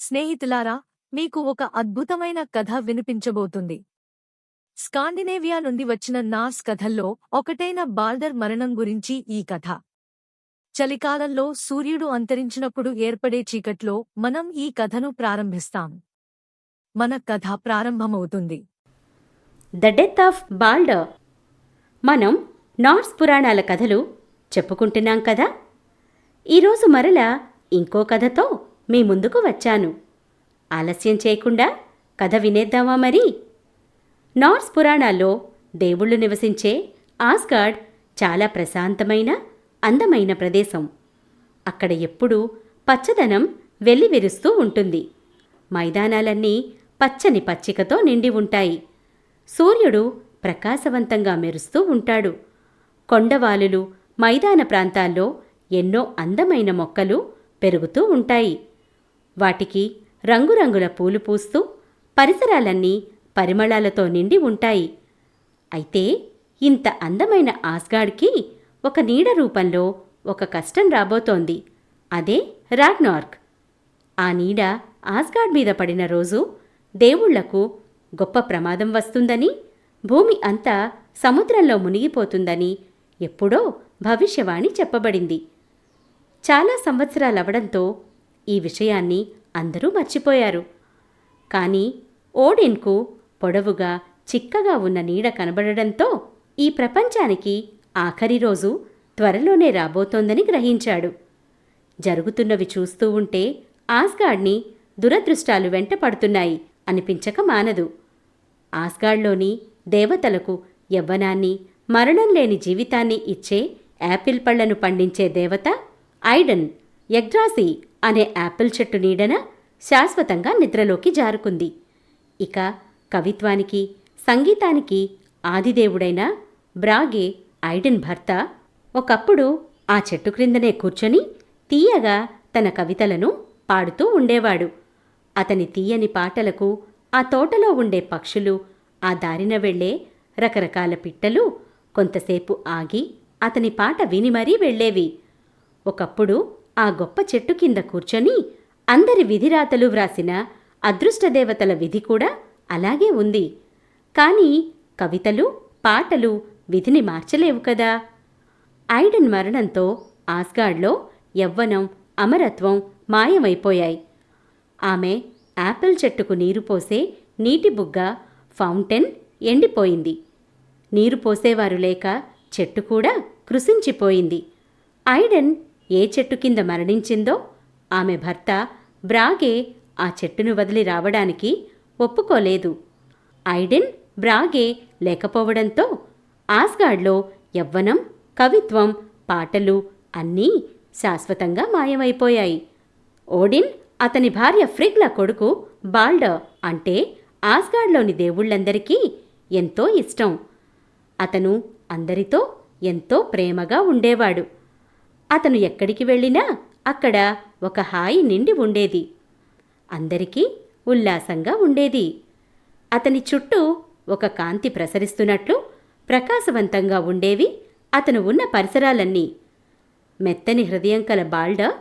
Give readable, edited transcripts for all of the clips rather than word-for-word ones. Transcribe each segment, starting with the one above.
స్నేహితులారా, మీకు ఒక అద్భుతమైన కథ వినిపించబోతుంది. స్కాండినేవియా నుండి వచ్చిన నార్స్ కథల్లో ఒకటైన బాల్డర్ మరణం గురించి ఈ కథ. చలికాలంలో సూర్యుడు అంతరించినప్పుడు ఏర్పడే చీకట్లో మనం ఈ కథను ప్రారంభిస్తాం. మన కథ ప్రారంభమవుతుంది. The death of Balder. మనం నార్స్ పురాణాల కథలు చెప్పుకుంటున్నాం కదా. ఈరోజు మరలా ఇంకో కథతో మీ ముందుకు వచ్చాను. ఆలస్యం చేయకుండా కథ వినేద్దామా మరి? నార్స్ పురాణాల్లో దేవుళ్ళు నివసించే ఆస్గార్డ్ చాలా ప్రశాంతమైన, అందమైన ప్రదేశం. అక్కడ ఎప్పుడూ పచ్చదనం వెల్లివిరుస్తూ ఉంటుంది. మైదానాలన్నీ పచ్చని పచ్చికతో నిండి ఉంటాయి. సూర్యుడు ప్రకాశవంతంగా మెరుస్తూ ఉంటాడు. కొండవాలులు, మైదాన ప్రాంతాల్లో ఎన్నో అందమైన మొక్కలు పెరుగుతూ ఉంటాయి. వాటికి రంగురంగుల పూలు పూస్తూ పరిసరాలన్నీ పరిమళాలతో నిండి ఉంటాయి. అయితే ఇంత అందమైన ఆస్గార్డ్కి ఒక నీడ రూపంలో ఒక కష్టం రాబోతోంది. అదే రాగ్నార్క్. ఆ నీడ ఆస్గార్డ్ మీద పడిన రోజు దేవుళ్లకు గొప్ప ప్రమాదం వస్తుందని, భూమి అంతా సముద్రంలో మునిగిపోతుందని ఎప్పుడో భవిష్యవాణి చెప్పబడింది. చాలా సంవత్సరాలవడంతో ఈ విషయాన్ని అందరూ మర్చిపోయారు. కానీ ఓడిన్కు పొడవుగా, చిక్కగా ఉన్న నీడ కనబడడంతో ఈ ప్రపంచానికి ఆఖరి రోజు త్వరలోనే రాబోతోందని గ్రహించాడు. జరుగుతున్నవి చూస్తూ ఉంటే ఆస్గార్డ్ని దురదృష్టాలు వెంట పడుతున్నాయి అనిపించక మానదు. ఆస్గార్డ్లోని దేవతలకు యవ్వనాన్ని, మరణం లేని జీవితాన్ని ఇచ్చే యాపిల్ పళ్లను పండించే దేవత ఐడన్ యగ్డ్రాసి అనే యాపిల్ చెట్టు నీడన శాశ్వతంగా నిద్రలోకి జారుకుంది. ఇక కవిత్వానికి, సంగీతానికి ఆదిదేవుడైన బ్రాగే, ఐడెన్ భర్త, ఒకప్పుడు ఆ చెట్టు క్రిందనే కూర్చొని తీయగా తన కవితలను పాడుతూ ఉండేవాడు. అతని తీయని పాటలకు ఆ తోటలో ఉండే పక్షులు, ఆ దారిన వెళ్లే రకరకాల పిట్టలు కొంతసేపు ఆగి అతని పాట విని మరీ వెళ్లేవి. ఒకప్పుడు ఆ గొప్ప చెట్టు కింద కూర్చొని అందరి విధిరాతలు వ్రాసిన అదృష్టదేవతల విధి కూడా అలాగే ఉంది. కానీ కవితలు, పాటలు విధిని మార్చలేవు కదా. ఐడెన్ మరణంతో ఆస్గార్డ్లో యవ్వనం, అమరత్వం మాయమైపోయాయి. ఆమె యాపిల్ చెట్టుకు నీరు పోసే నీటి బుగ్గ, ఫౌంటైన్ ఎండిపోయింది. నీరు పోసేవారు లేక చెట్టు కూడా కృశించిపోయింది. ఐడెన్ ఏ చెట్టు కింద మరణించిందో ఆమె భర్త బ్రాగే ఆ చెట్టును వదిలి రావడానికి ఒప్పుకోలేదు. ఐడెన్, బ్రాగే లేకపోవడంతో ఆస్గార్డ్లో యవ్వనం, కవిత్వం, పాటలు అన్నీ శాశ్వతంగా మాయమైపోయాయి. ఓడిన్, అతని భార్య ఫ్రిగ్ల కొడుకు బాల్డర్ అంటే ఆస్గార్డ్లోని దేవుళ్లందరికీ ఎంతో ఇష్టం. అతను అందరితో ఎంతో ప్రేమగా ఉండేవాడు. అతను ఎక్కడికి వెళ్ళినా అక్కడ ఒక హాయి నిండి ఉండేది. అందరికీ ఉల్లాసంగా ఉండేది. అతని చుట్టూ ఒక కాంతి ప్రసరిస్తున్నట్లు ప్రకాశవంతంగా ఉండేవి అతను ఉన్న పరిసరాలన్నీ. మెత్తని హృదయం కల బాల్డర్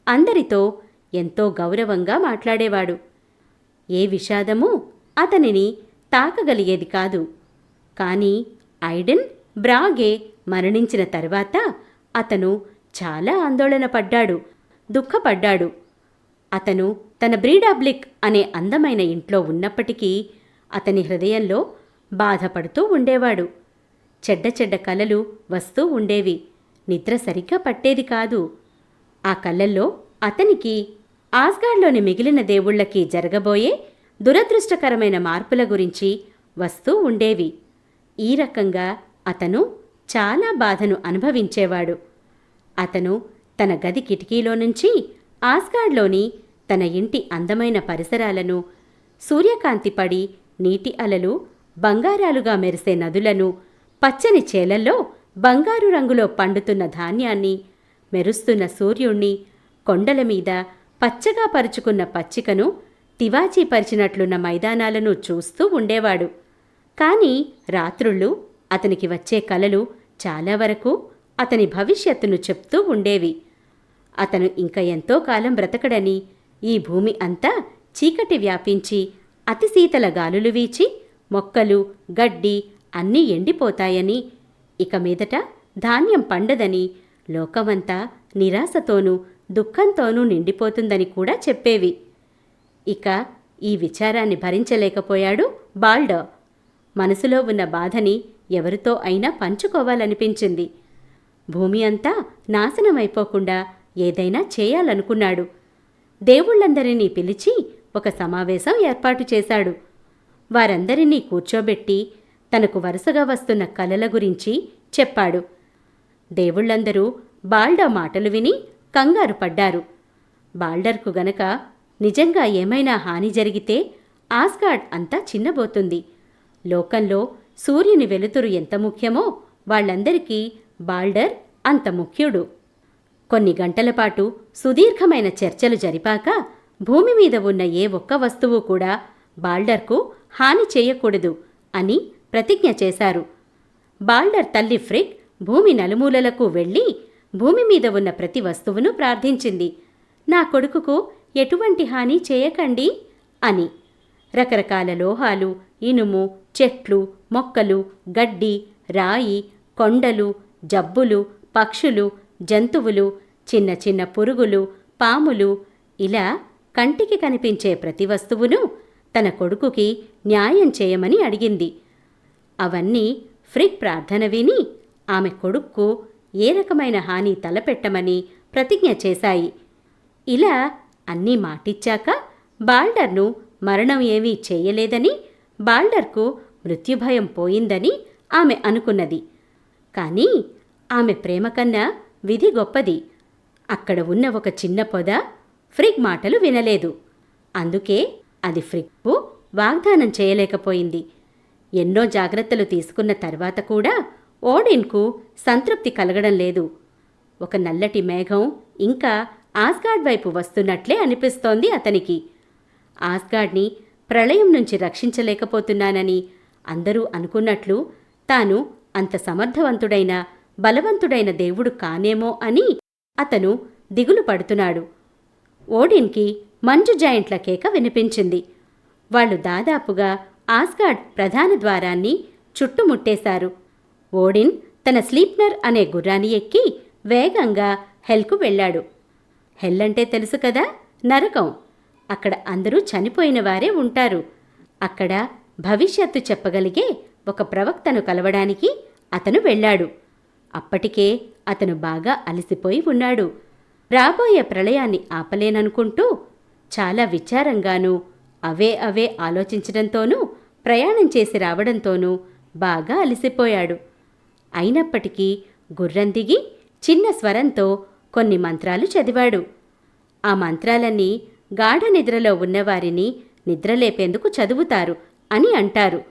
అందరితో ఎంతో గౌరవంగా మాట్లాడేవాడు. ఏ విషాదమూ అతనిని తాకగలిగేది కాదు. కానీ ఐడెన్, బ్రాగే మరణించిన తరువాత అతను చాలా ఆందోళన పడ్డాడు, దుఃఖపడ్డాడు. అతను తన బ్రీడాబ్లిక్ అనే అందమైన ఇంట్లో ఉన్నప్పటికీ అతని హృదయంలో బాధపడుతూ ఉండేవాడు. చెడ్డ చెడ్డ కలలు వస్తూ ఉండేవి. నిద్ర సరిగ్గా పట్టేది కాదు. ఆ కలల్లో అతనికి ఆస్గార్డ్లోని మిగిలిన దేవుళ్లకి జరగబోయే దురదృష్టకరమైన మార్పుల గురించి వస్తూ ఉండేవి. ఈ రకంగా అతను చాలా బాధను అనుభవించేవాడు. అతను తన గది కిటికీలో నుంచి ఆస్గార్డ్లోని తన ఇంటి అందమైన పరిసరాలను, సూర్యకాంతి పడి నీటి అలలు బంగారాలుగా మెరిసే నదులను, పచ్చని చేలల్లో బంగారు రంగులో పండుతున్న ధాన్యాన్ని, మెరుస్తున్న సూర్యుణ్ణి, కొండల మీద పచ్చగా పరుచుకున్న పచ్చికను, తివాచీపరిచినట్లున్న మైదానాలను చూస్తూ ఉండేవాడు. కాని రాత్రుళ్ళు అతనికి వచ్చే కలలు చాలా వరకు అతని భవిష్యత్తును చెప్తూ ఉండేవి. అతను ఇంక ఎంతో కాలం బ్రతకడని, ఈ భూమి అంతా చీకటి వ్యాపించి అతి శీతల గాలులు వీచి మొక్కలు గడ్డి అన్నీ ఎండిపోతాయని, ఇక మీదట ధాన్యం పండదని, లోకమంతా నిరాశతోనూ దుఃఖంతోనూ నిండిపోతుందని కూడా చెప్పేవి. ఇక ఈ విచారాన్ని భరించలేకపోయాడు బాల్డర్. మనసులో ఉన్న బాధని ఎవరితో అయినా పంచుకోవాలనిపించింది. భూమి అంతా నాశనమైపోకుండా ఏదైనా చేయాలనుకున్నాడు. దేవుళ్ళందరినీ పిలిచి ఒక సమావేశం ఏర్పాటు చేశాడు. వారందరినీ కూర్చోబెట్టి తనకు వరుసగా వస్తున్న కలల గురించి చెప్పాడు. దేవుళ్ళందరూ బాల్డర్ మాటలు విని కంగారు పడ్డారు. బాల్డర్కు గనక నిజంగా ఏమైనా హాని జరిగితే ఆస్గార్డ్ అంతా చిన్నబోతుంది. లోకంలో సూర్యుని వెలుతురు ఎంత ముఖ్యమో వాళ్ళందరికీ బాల్డర్ అంత ముఖ్యుడు. కొన్ని గంటలపాటు సుదీర్ఘమైన చర్చలు జరిపాక భూమి మీద ఉన్న ఏ ఒక్క వస్తువు కూడా బాల్డర్కు హాని చేయకూడదు అని ప్రతిజ్ఞ చేశారు. బాల్డర్ తల్లి ఫ్రిగ్ భూమి నలుమూలలకు వెళ్ళి భూమి మీద ఉన్న ప్రతి వస్తువును ప్రార్థించింది. నా కొడుకుకు ఎటువంటి హాని చేయకండి అని. రకరకాల లోహాలు, ఇనుము, చెట్లు, మొక్కలు, గడ్డి, రాయి, కొండలు, జబ్బులు, పక్షులు, జంతువులు, చిన్న చిన్న పురుగులు, పాములు, ఇలా కంటికి కనిపించే ప్రతి వస్తువును తన కొడుకుకి న్యాయం చేయమని అడిగింది. అవన్నీ ఫ్రిగ్ ప్రార్థన విని ఆమె కొడుక్కు ఏ రకమైన హాని తలపెట్టమని ప్రతిజ్ఞ చేశాయి. ఇలా అన్నీ మాటిచ్చాక బాల్డర్ను మరణం ఏమీ చేయలేదని, బాల్డర్కు మృత్యుభయం పోయిందని ఆమె అనుకున్నది. కానీ ఆమె ప్రేమ కన్నా విధి గొప్పది. అక్కడ ఉన్న ఒక చిన్న పొద ఫ్రిగ్ మాటలు వినలేదు. అందుకే అది ఫ్రిగ్కు వాగ్దానం చేయలేకపోయింది. ఎన్నో జాగ్రత్తలు తీసుకున్న తర్వాత కూడా ఓడిన్కు సంతృప్తి కలగడం లేదు. ఒక నల్లటి మేఘం ఇంకా ఆస్గార్డ్ వైపు వస్తున్నట్లే అనిపిస్తోంది అతనికి. ఆస్గార్డ్ని ప్రళయం నుంచి రక్షించలేకపోతున్నానని అందరూ అనుకున్నట్లు తాను అంత సమర్థవంతుడైన బలవంతుడైన దేవుడు కానేమో అని అతను దిగులు పడుతున్నాడు. ఓడిన్కి మంచు జాయింట్ల కేక వినిపించింది. వాళ్ళు దాదాపుగా ఆస్గార్డ్ ప్రధాన ద్వారాన్ని చుట్టుముట్టేశారు. ఓడిన్ తన స్లీప్నర్ అనే గుర్రాన్ని ఎక్కి వేగంగా హెల్కు వెళ్ళాడు. హెల్ అంటే తెలుసు కదా, నరకం. అక్కడ అందరూ చనిపోయిన వారే ఉంటారు. అక్కడ భవిష్యత్తు చెప్పగలిగే ఒక ప్రవక్తను కలవడానికి అతను వెళ్ళాడు. అప్పటికే అతను బాగా అలసిపోయి ఉన్నాడు. రాబోయే ప్రళయాన్ని ఆపలేననుకుంటూ చాలా విచారంగానూ అవే ఆలోచించడంతోనూ ప్రయాణం చేసి రావడంతోనూ బాగా అలసిపోయాడు. అయినప్పటికీ గుర్రం దిగి చిన్న స్వరంతో కొన్ని మంత్రాలు చదివాడు. ఆ మంత్రాలన్నీ గాఢ నిద్రలో ఉన్నవారిని నిద్రలేపేందుకు చదువుతారు అని అంటారు.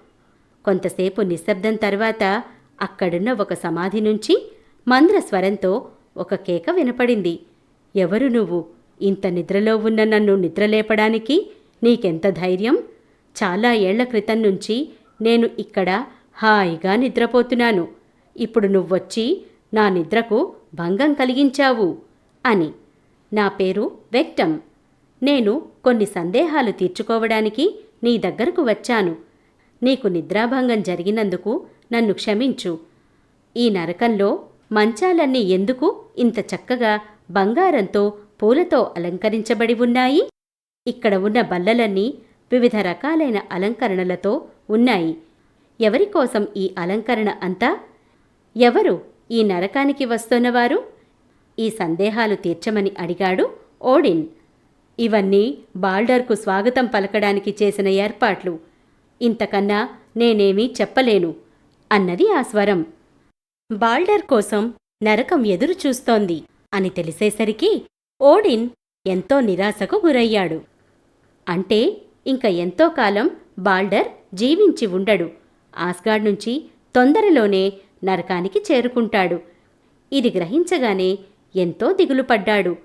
కొంతసేపు నిశ్శబ్దం తర్వాత అక్కడున్న ఒక సమాధి నుంచి మంద్ర స్వరంతో ఒక కేక వినపడింది. ఎవరు నువ్వు? ఇంత నిద్రలో ఉన్న నన్ను నిద్రలేపడానికి నీకెంత ధైర్యం? చాలా ఏళ్ల క్రితం నుంచి నేను ఇక్కడ హాయిగా నిద్రపోతున్నాను. ఇప్పుడు నువ్వొచ్చి నా నిద్రకు భంగం కలిగించావు అని. నా పేరు వెక్టమ్. నేను కొన్ని సందేహాలు తీర్చుకోవడానికి నీ దగ్గరకు వచ్చాను. నీకు నిద్రాభంగం జరిగినందుకు నన్ను క్షమించు. ఈ నరకంలో మంచాలన్నీ ఎందుకు ఇంత చక్కగా బంగారంతో పూలతో అలంకరించబడి ఉన్నాయి? ఇక్కడ ఉన్న బల్లలన్నీ వివిధ రకాలైన అలంకరణలతో ఉన్నాయి. ఎవరికోసం ఈ అలంకరణ అంతా? ఎవరు ఈ నరకానికి వస్తున్నవారు? ఈ సందేహాలు తీర్చమని అడిగాడు ఓడిన్. ఇవన్నీ బాల్డర్కు స్వాగతం పలకడానికి చేసిన ఏర్పాట్లు. ఇంతకన్నా నేనేమీ చెప్పలేను అన్నది ఆ స్వరం. బాల్డర్ కోసం నరకం ఎదురుచూస్తోంది అని తెలిసేసరికి ఓడిన్ ఎంతో నిరాశకు గురయ్యాడు. అంటే ఇంక ఎంతో కాలం బాల్డర్ జీవించి ఉండడు. ఆస్గార్డ్ నుంచి తొందరలోనే నరకానికి చేరుకుంటాడు. ఇది గ్రహించగానే ఎంతో దిగులుపడ్డాడు.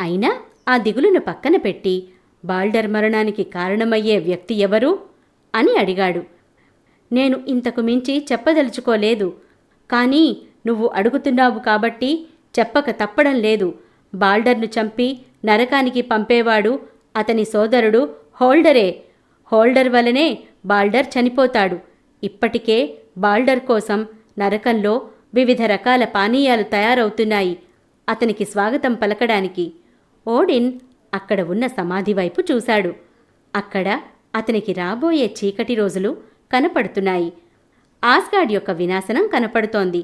అయినా ఆ దిగులును పక్కన పెట్టి బాల్డర్ మరణానికి కారణమయ్యే వ్యక్తి ఎవరు అని అడిగాడు. నేను ఇంతకు మించి చెప్పదలుచుకోలేదు. కానీ నువ్వు అడుగుతున్నావు కాబట్టి చెప్పక తప్పడం లేదు. బాల్డర్ను చంపి నరకానికి పంపేవాడు అతని సోదరుడు హోల్డరే. హోల్డర్ వలనే బాల్డర్ చనిపోతాడు. ఇప్పటికే బాల్డర్ కోసం నరకంలో వివిధ రకాల పానీయాలు తయారవుతున్నాయి అతనికి స్వాగతం పలకడానికి. ఓడిన్ అక్కడ ఉన్న సమాధి వైపు చూశాడు. అక్కడ అతనికి రాబోయే చీకటి రోజులు కనపడుతున్నాయి. ఆస్గార్డ్ యొక్క వినాశనం కనపడుతోంది.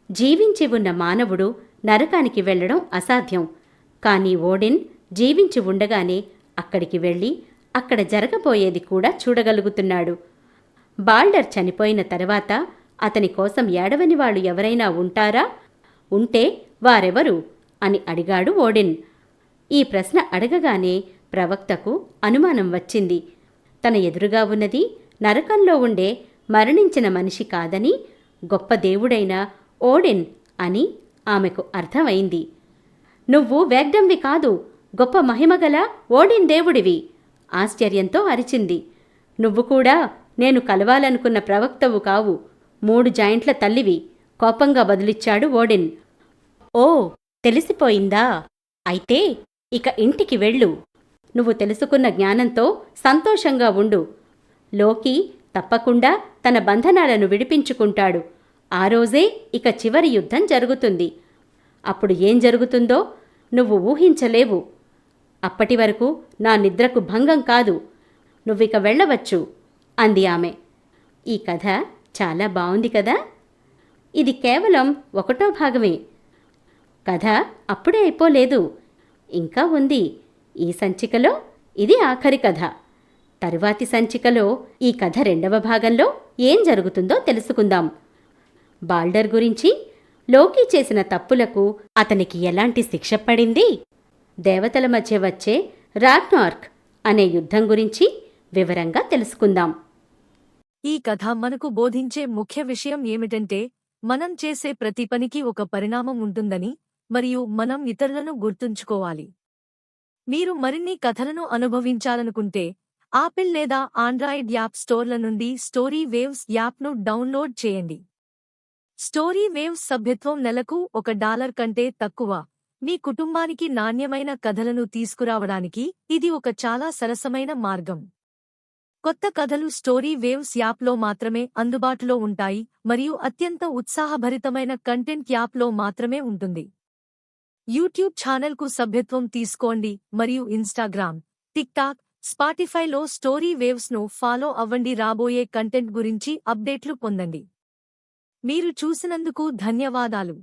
జీవించి ఉన్న మానవుడు నరకానికి వెళ్లడం అసాధ్యం. కానీ ఓడిన్ జీవించి ఉండగానే అక్కడికి వెళ్ళి అక్కడ జరగబోయేది కూడా చూడగలుగుతున్నాడు. బాల్డర్ చనిపోయిన తర్వాత అతని కోసం ఏడవని వాళ్ళు ఎవరైనా ఉంటారా? ఉంటే వారెవరు అని అడిగాడు ఓడిన్. ఈ ప్రశ్న అడగగానే ప్రవక్తకు అనుమానం వచ్చింది. తన ఎదురుగా ఉన్నది నరకంలో ఉండే మరణించిన మనిషి కాదని, గొప్ప దేవుడైన ఓడిన్ అని ఆమెకు అర్థమైంది. నువ్వు వేగ్డంవి కాదు, గొప్ప మహిమగల ఓడిన్ దేవుడివి ఆశ్చర్యంతో అరిచింది. నువ్వు కూడా నేను కలవాలనుకున్న ప్రవక్తవు కావు, 3 జాయింట్ల తల్లివి కోపంగా బదులిచ్చాడు ఓడిన్. ఓ, తెలిసిపోయిందా? అయితే ఇక ఇంటికి వెళ్ళు. నువ్వు తెలుసుకున్న జ్ఞానంతో సంతోషంగా ఉండు. లోకి తప్పకుండా తన బంధనాలను విడిపించుకుంటాడు. ఆ రోజే ఇక చివరి యుద్ధం జరుగుతుంది. అప్పుడు ఏం జరుగుతుందో నువ్వు ఊహించలేవు. అప్పటి వరకు నా నిద్రకు భంగం కాదు. నువ్విక వెళ్ళవచ్చు అంది ఆమె. ఈ కథ చాలా బావుంది కదా? ఇది కేవలం 1వ భాగమే. కథ అప్పుడే అయిపోలేదు, ఇంకా ఉంది. ఈ సంచికలో ఇది ఆఖరి కథ. తరువాతి సంచికలో ఈ కథ 2వ భాగంలో ఏం జరుగుతుందో తెలుసుకుందాం. బాల్డర్ గురించి, లోకి చేసిన తప్పులకు అతనికి ఎలాంటి శిక్ష పడింది, దేవతల మధ్య వచ్చే రాగ్నార్క్ అనే యుద్ధం గురించి వివరంగా తెలుసుకుందాం. ఈ కథ మనకు బోధించే ముఖ్య విషయం ఏమిటంటే, మనం చేసే ప్రతి పనికి ఒక పరిణామం ఉంటుందని, మరియు మనం ఇతరులను గుర్తుంచుకోవాలి. మీరు మరిన్ని కథలను అనుభవించాలనుకుంటే ఆపిల్ లేదా ఆండ్రాయిడ్ యాప్ స్టోర్ల నుండి స్టోరీ వేవ్స్ యాప్ను డౌన్లోడ్ చేయండి. స్టోరీ వేవ్స్ సభ్యత్వం నెలకు $1 కంటే తక్కువ. మీ కుటుంబానికి నాణ్యమైన కథలను తీసుకురావడానికి ఇది ఒక చాలా సరసమైన మార్గం. కొత్త కథలు స్టోరీ వేవ్స్ యాప్లో మాత్రమే అందుబాటులో ఉంటాయి మరియు అత్యంత ఉత్సాహభరితమైన కంటెంట్ యాప్లో మాత్రమే ఉంటుంది. యూట్యూబ్ ఛానల్కు సభ్యత్వం తీసుకోండి మరియు ఇన్స్టాగ్రామ్, టిక్టాక్, స్పాటిఫైలో స్టోరీ వేవ్స్ను ఫాలో అవ్వండి. రాబోయే కంటెంట్ గురించి అప్డేట్లు పొందండి. మీరు చూసినందుకు ధన్యవాదాలు.